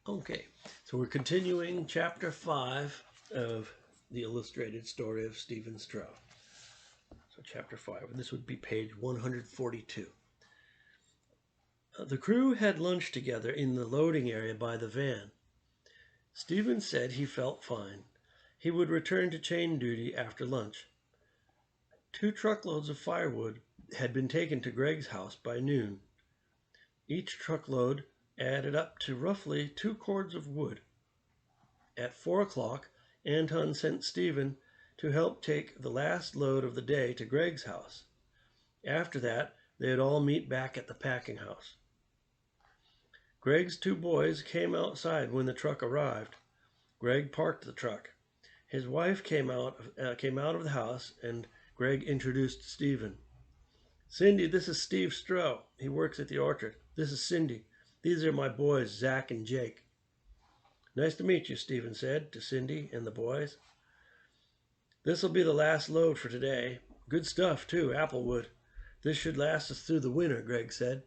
Okay, so we're continuing chapter 5 of the illustrated story of Stephen Stroh. So chapter 5, and this would be page 142. The crew had lunch together in the loading area by the van. Stephen said he felt fine. He would return to chain duty after lunch. 2 truckloads of firewood had been taken to Greg's house by noon. Each truckload added up to roughly 2 cords of wood. At 4 o'clock, Anton sent Stephen to help take the last load of the day to Greg's house. After that, they'd all meet back at the packing house. Greg's 2 boys came outside when the truck arrived. Greg parked the truck. His wife came out of the house, and Greg introduced Stephen. "Cindy, this is Steve Stroh. He works at the orchard. This is Cindy. These are my boys, Zach and Jake." "Nice to meet you," Stephen said to Cindy and the boys. "This'll be the last load for today. Good stuff, too, applewood. This should last us through the winter," Greg said.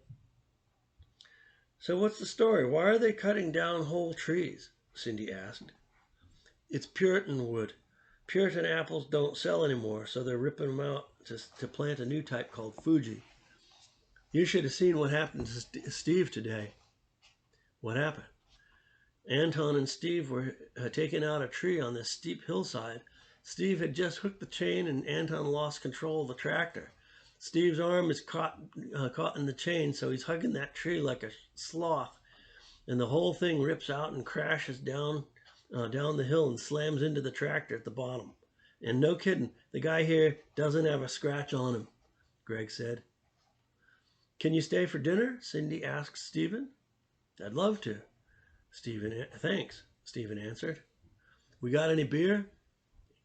"So what's the story? Why are they cutting down whole trees?" Cindy asked. "It's Puritan wood. Puritan apples don't sell anymore, so they're ripping them out to plant a new type called Fuji. You should have seen what happened to Steve today." "What happened?" "Anton and Steve were taking out a tree on this steep hillside. Steve had just hooked the chain and Anton lost control of the tractor. Steve's arm is caught in the chain, so he's hugging that tree like a sloth, and the whole thing rips out and crashes down the hill and slams into the tractor at the bottom. And no kidding, the guy here doesn't have a scratch on him," Greg said. "Can you stay for dinner?" Cindy asked Stephen. "I'd love to." "Thanks," Stephen answered. "We got any beer?"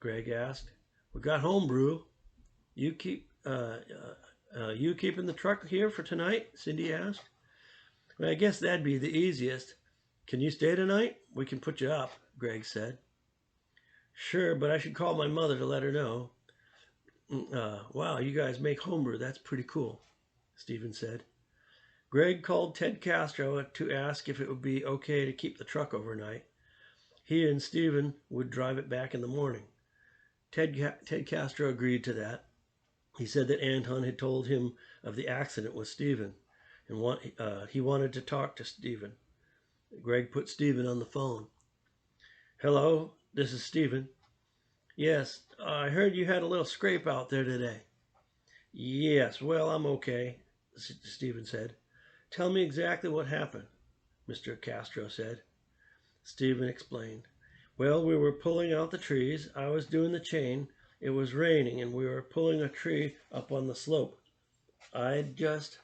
Greg asked. "We got homebrew. You keeping the truck here for tonight?" Cindy asked. "Well, I guess that'd be the easiest. Can you stay tonight? We can put you up," Greg said. "Sure, but I should call my mother to let her know." "Wow, you guys make homebrew. That's pretty cool," Stephen said. Greg called Ted Castro to ask if it would be okay to keep the truck overnight. He and Stephen would drive it back in the morning. Ted Castro agreed to that. He said that Anton had told him of the accident with Stephen, and he wanted to talk to Stephen. Greg put Stephen on the phone. "Hello, this is Stephen." "Yes, I heard you had a little scrape out there today." "Yes, well, I'm okay," Stephen said. "Tell me exactly what happened," Mr. Castro said. Stephen explained. "Well, we were pulling out the trees. I was doing the chain. It was raining, and we were pulling a tree up on the slope. I'd just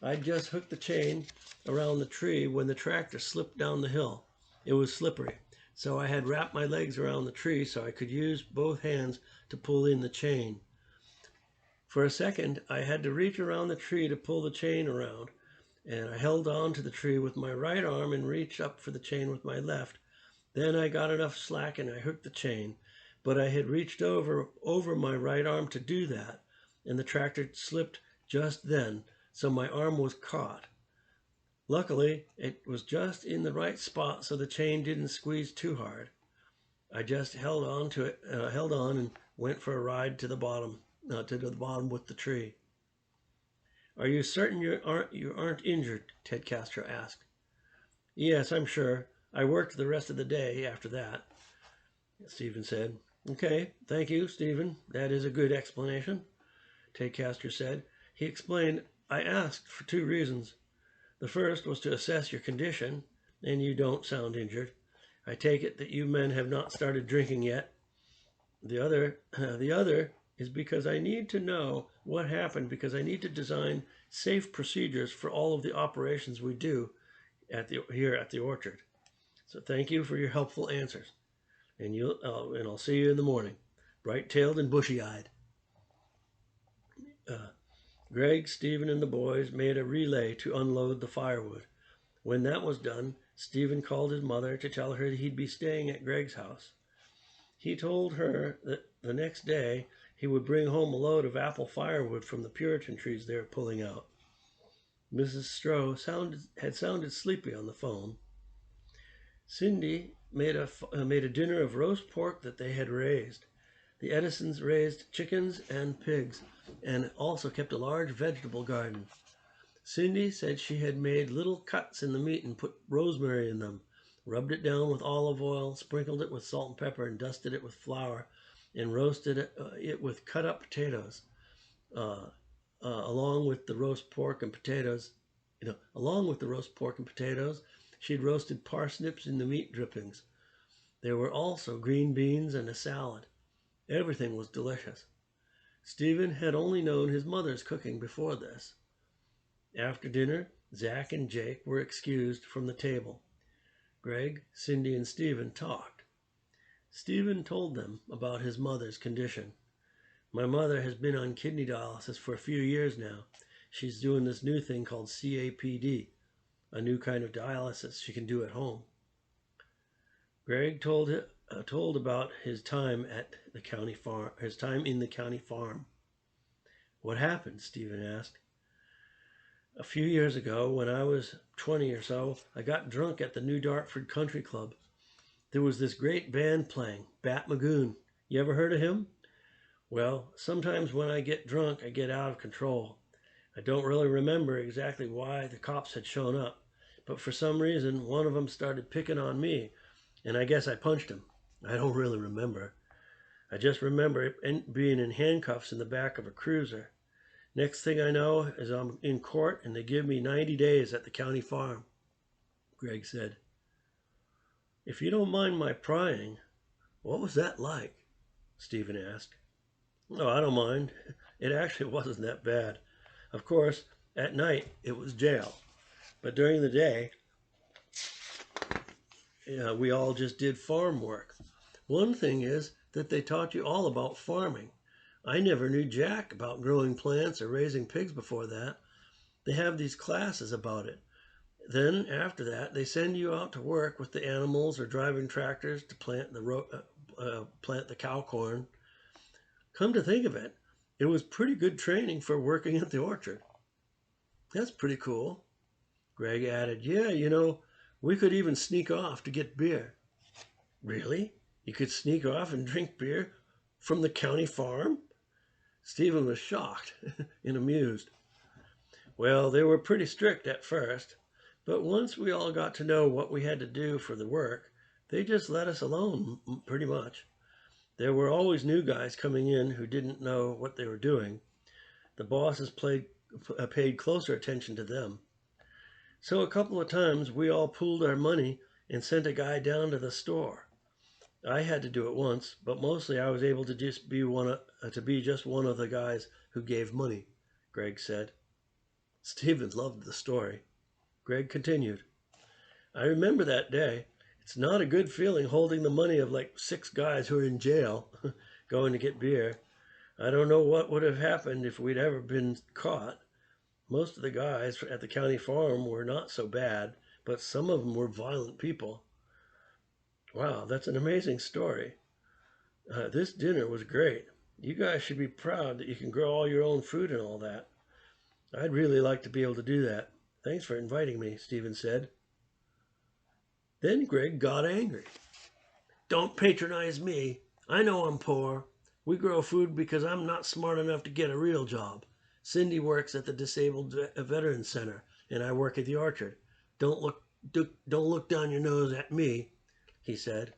hooked the chain around the tree when the tractor slipped down the hill. It was slippery, so I had wrapped my legs around the tree so I could use both hands to pull in the chain. For a second, I had to reach around the tree to pull the chain around, and I held on to the tree with my right arm and reached up for the chain with my left. Then I got enough slack and I hooked the chain, but I had reached over my right arm to do that, and the tractor slipped just then, so my arm was caught. Luckily, it was just in the right spot so the chain didn't squeeze too hard. I just held on and went for a ride to the bottom with the tree." "Are you certain you aren't injured?" Ted Castro asked. "Yes, I'm sure. I worked the rest of the day after that," Stephen said. "Okay, thank you, Stephen. That is a good explanation," Ted Castro said. He explained, "I asked for 2 reasons. The first was to assess your condition, and you don't sound injured. I take it that you men have not started drinking yet. The other is because I need to know what happened, because I need to design safe procedures for all of the operations we do here at the orchard. So thank you for your helpful answers, and I'll see you in the morning, bright-tailed and bushy-eyed." Greg, Stephen, and the boys made a relay to unload the firewood. When that was done, Stephen called his mother to tell her he'd be staying at Greg's house. He told her that the next day he would bring home a load of apple firewood from the Puritan trees they were pulling out. Mrs. Stroh had sounded sleepy on the phone. Cindy made a dinner of roast pork that they had raised. The Edisons raised chickens and pigs, and also kept a large vegetable garden. Cindy said she had made little cuts in the meat and put rosemary in them, rubbed it down with olive oil, sprinkled it with salt and pepper, and dusted it with flour, and roasted it with cut up potatoes, along with the roast pork and potatoes. Along with the roast pork and potatoes, she'd roasted parsnips in the meat drippings. There were also green beans and a salad. Everything was delicious. Stephen had only known his mother's cooking before this. After dinner, Zach and Jake were excused from the table. Greg, Cindy, and Stephen talked. Stephen told them about his mother's condition. My mother has been on kidney dialysis for a few years now. She's doing this new thing called CAPD, a new kind of dialysis she can do at home. Greg told about his time at the county farm, his time in the county farm. What happened? Stephen asked. A few years ago, when I was 20 or so, I got drunk at the New Dartford Country Club. There was this great band playing, Bat Magoon. You ever heard of him? Well, sometimes when I get drunk, I get out of control. I don't really remember exactly why the cops had shown up, but for some reason, one of them started picking on me, and I guess I punched him. I don't really remember. I just remember being in handcuffs in the back of a cruiser. Next thing I know is I'm in court and they give me 90 days at the county farm, Greg said. If you don't mind my prying, what was that like? Stephen asked. No, I don't mind. It actually wasn't that bad. Of course, at night it was jail. But during the day, we all just did farm work. One thing is that they taught you all about farming. I never knew jack about growing plants or raising pigs before that. They have these classes about it. Then, after that, they send you out to work with the animals or driving tractors to plant the cow corn. Come to think of it, it was pretty good training for working at the orchard. That's pretty cool. Greg added, yeah, we could even sneak off to get beer. Really? You could sneak off and drink beer from the county farm? Stephen was shocked and amused. Well, they were pretty strict at first, but once we all got to know what we had to do for the work, they just let us alone, pretty much. There were always new guys coming in who didn't know what they were doing. The bosses paid closer attention to them. So a couple of times we all pooled our money and sent a guy down to the store. I had to do it once, but mostly I was able to just be one of the guys who gave money, Greg said. Stephen loved the story. Greg continued. I remember that day. It's not a good feeling holding the money of like 6 guys who are in jail going to get beer. I don't know what would have happened if we'd ever been caught. Most of the guys at the county farm were not so bad, but some of them were violent people. Wow, that's an amazing story. This dinner was great. You guys should be proud that you can grow all your own food and all that. I'd really like to be able to do that. Thanks for inviting me, Stephen said. Then Greg got angry. Don't patronize me. I know I'm poor. We grow food because I'm not smart enough to get a real job. Cindy works at the Disabled Veterans Center, and I work at the orchard. Don't look down your nose at me, he said.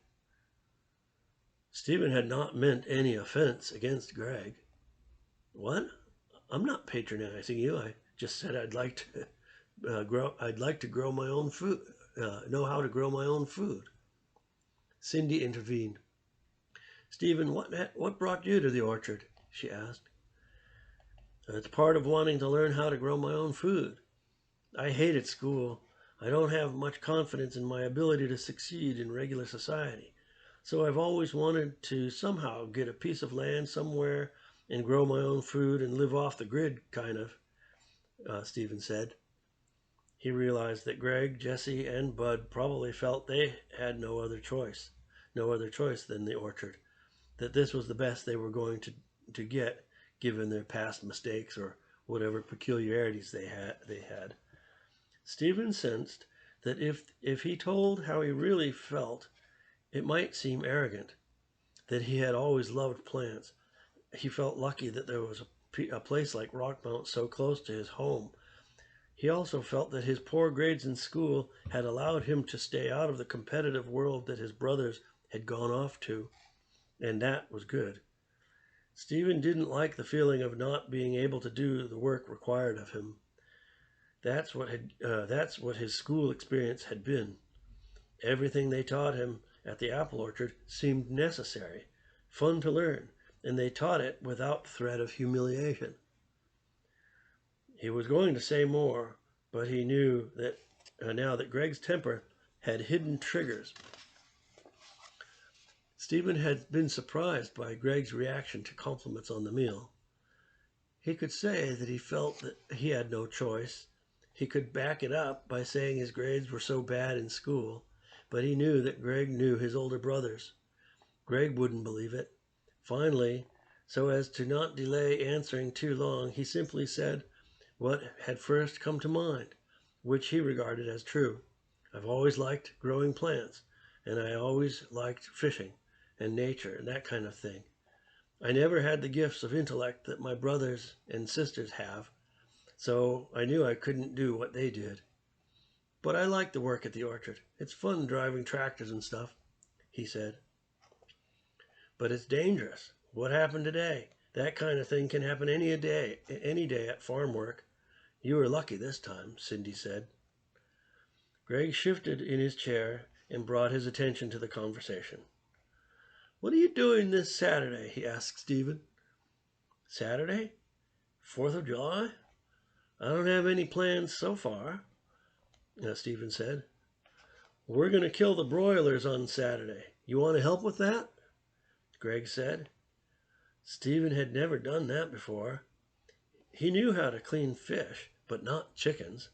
Stephen had not meant any offense against Greg. What? I'm not patronizing you. I just said I'd like to grow my own food. Know how to grow my own food. Cindy intervened. Stephen, what brought you to the orchard? She asked. It's part of wanting to learn how to grow my own food. I hated school. I don't have much confidence in my ability to succeed in regular society. So I've always wanted to somehow get a piece of land somewhere and grow my own food and live off the grid, kind of, Stephen said. He realized that Greg, Jesse, and Bud probably felt they had no other choice than the orchard, that this was the best they were going to get given their past mistakes or whatever peculiarities they had. Stephen sensed that if he told how he really felt, it might seem arrogant, that he had always loved plants. He felt lucky that there was a place like Rockmount so close to his home. He also felt that his poor grades in school had allowed him to stay out of the competitive world that his brothers had gone off to, and that was good. Stephen didn't like the feeling of not being able to do the work required of him. That's what his school experience had been. Everything they taught him at the apple orchard seemed necessary, fun to learn, and they taught it without threat of humiliation. He was going to say more, but he knew that now that Greg's temper had hidden triggers. Stephen had been surprised by Greg's reaction to compliments on the meal. He could say that he felt that he had no choice. He could back it up by saying his grades were so bad in school, but he knew that Greg knew his older brothers. Greg wouldn't believe it. Finally, so as to not delay answering too long, he simply said what had first come to mind, which he regarded as true. I've always liked growing plants, and I always liked fishing and nature and that kind of thing. I never had the gifts of intellect that my brothers and sisters have, so I knew I couldn't do what they did. But I like the work at the orchard. It's fun driving tractors and stuff, he said. But it's dangerous. What happened today? That kind of thing can happen any day at farm work. You were lucky this time, Cindy said. Greg shifted in his chair and brought his attention to the conversation. What are you doing this Saturday? He asked Stephen. Saturday? 4th of July? I don't have any plans so far, Stephen said. We're going to kill the broilers on Saturday. You want to help with that? Greg said. Stephen had never done that before. He knew how to clean fish, but not chickens.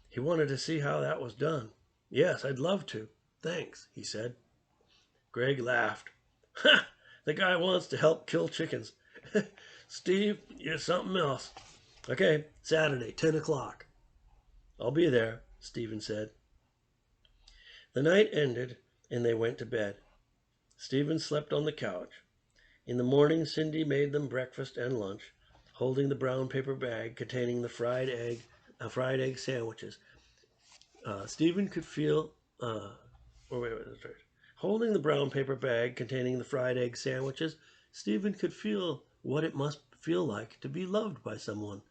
He wanted to see how that was done. Yes, I'd love to. Thanks, he said. Greg laughed. Ha! The guy wants to help kill chickens. Steve, you're something else. Okay, Saturday, 10 o'clock. I'll be there, Stephen said. The night ended, and they went to bed. Stephen slept on the couch. In the morning, Cindy made them breakfast and lunch, holding the brown paper bag containing the fried egg sandwiches. Stephen could feel. Holding the brown paper bag containing the fried egg sandwiches, Stephen could feel what it must feel like to be loved by someone,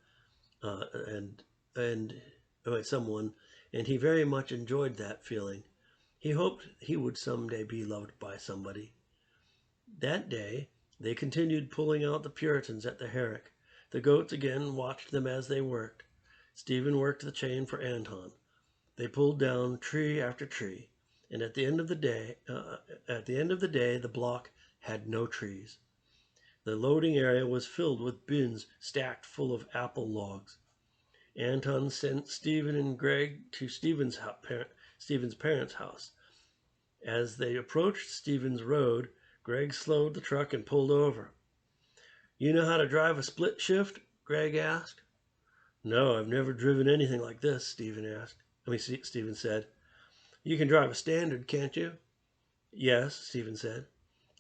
and he very much enjoyed that feeling. He hoped he would someday be loved by somebody. That day, they continued pulling out the Puritans at the Herrick. The goats again watched them as they worked. Stephen worked the chain for Anton. They pulled down tree after tree, and at the end of the day, the block had no trees. The loading area was filled with bins stacked full of apple logs. Anton sent Stephen and Greg to Stephen's parents' house. As they approached Stephen's road, Greg slowed the truck and pulled over. You know how to drive a split shift? Greg asked. No, I've never driven anything like this, Stephen said. You can drive a standard, can't you? Yes, Stephen said.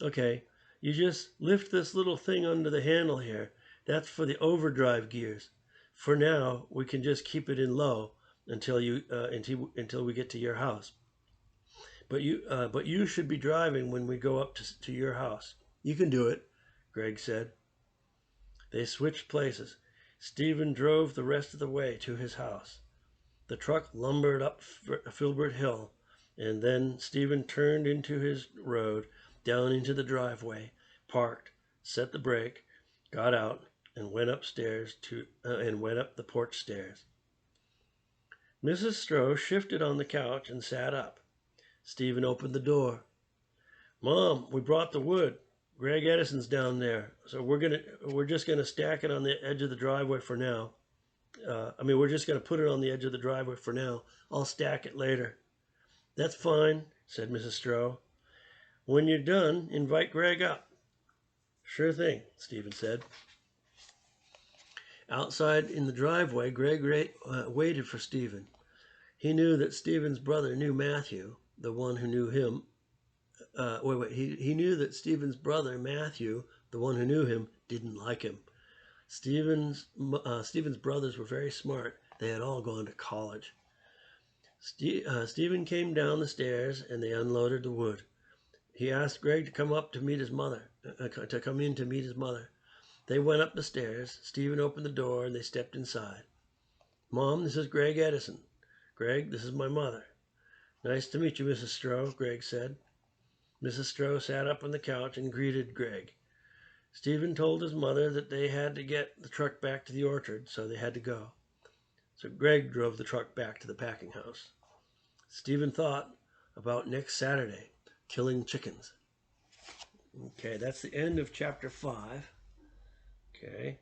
Okay, you just lift this little thing under the handle here. That's for the overdrive gears. For now, we can just keep it in low until we get to your house. But you should be driving when we go up to your house. You can do it, Greg said. They switched places. Stephen drove the rest of the way to his house. The truck lumbered up Filbert Hill, and then Stephen turned into his road, down into the driveway, parked, set the brake, got out, and went up the porch stairs. Mrs. Stroh shifted on the couch and sat up. Stephen opened the door. Mom, we brought the wood. Greg Edison's down there, so we're just gonna stack it on the edge of the driveway for now. We're just gonna put it on the edge of the driveway for now. I'll stack it later. That's fine, said Mrs. Stroh. When you're done, invite Greg up. Sure thing, Stephen said. Outside in the driveway, Greg waited for Stephen. He knew that Stephen's brother knew Matthew, the one who knew him. He knew that Stephen's brother Matthew, the one who knew him, didn't like him. Stephen's brothers were very smart. They had all gone to college. Stephen came down the stairs and they unloaded the wood. He asked Greg to come up to meet his mother, to come in to meet his mother. They went up the stairs. Stephen opened the door and they stepped inside. Mom, this is Greg Edison. Greg, this is my mother. Nice to meet you, Mrs. Stroh, Greg said. Mrs. Stroh sat up on the couch and greeted Greg. Stephen told his mother that they had to get the truck back to the orchard, so they had to go. So Greg drove the truck back to the packing house. Stephen thought about next Saturday, killing chickens. Okay, that's the end of chapter 5. Okay.